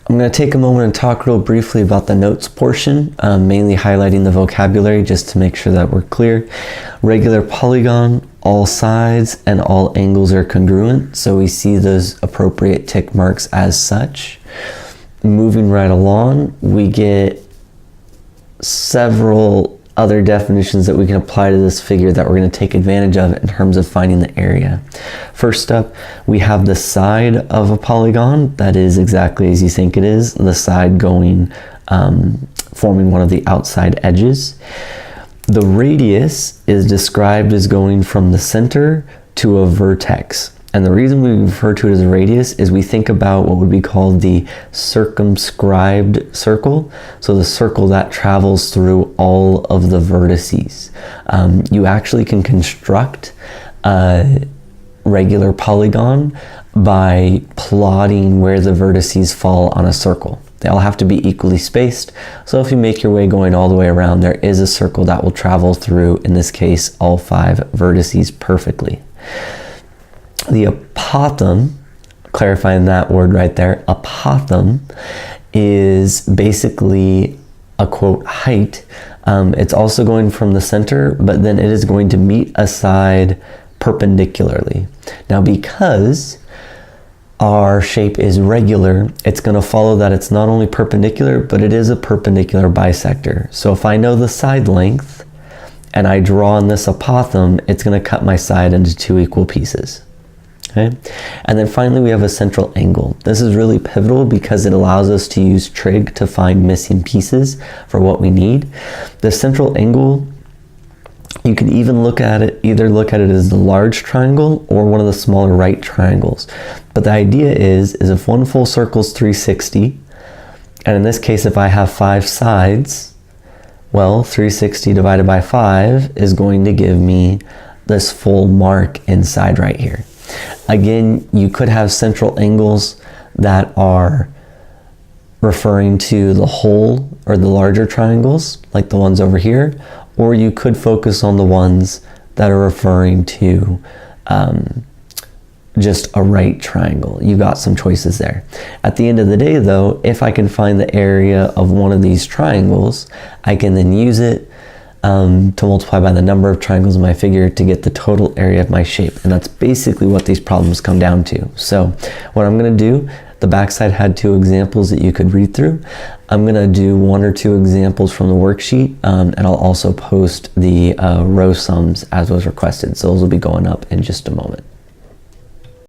I'm going to take a moment and talk real briefly about the notes portion, mainly highlighting the vocabulary just to make sure that we're clear. Regular polygon, all sides and all angles are congruent, so we see those appropriate tick marks as such. Moving right along, we get several other definitions that we can apply to this figure that we're going to take advantage of in terms of finding the area. First up, we have the side of a polygon. That is exactly as you think it is, the side going, forming one of the outside edges. The radius is described as going from the center to a vertex. And the reason we refer to it as a radius is we think about what would be called the circumscribed circle. So the circle that travels through all of the vertices. You actually can construct a regular polygon by plotting where the vertices fall on a circle. They all have to be equally spaced. So if you make your way going all the way around, there is a circle that will travel through, in this case, all 5 vertices perfectly. The apothem, clarifying that word right there, apothem is basically a quote height. It's also going from the center, but then it is going to meet a side perpendicularly. Now, because our shape is regular, it's going to follow that it's not only perpendicular, but it is a perpendicular bisector. So if I know the side length and I draw on this apothem, it's going to cut my side into 2 equal pieces. Okay. And then finally we have a central angle. This is really pivotal because it allows us to use trig to find missing pieces for what we need. The central angle, you can even look at it as the large triangle or one of the smaller right triangles. But the idea is if one full circle is 360, and in this case if I have 5 sides, well, 360 divided by 5 is going to give me this full mark inside right here. Again, you could have central angles that are referring to the whole or the larger triangles, like the ones over here, or you could focus on the ones that are referring to just a right triangle. You've got some choices there. At the end of the day, though, if I can find the area of one of these triangles, I can then use it to multiply by the number of triangles in my figure to get the total area of my shape. And that's basically what these problems come down to. So what I'm going to do, the backside had 2 examples that you could read through. I'm going to do 1 or 2 examples from the worksheet, and I'll also post the row sums as was requested. So those will be going up in just a moment.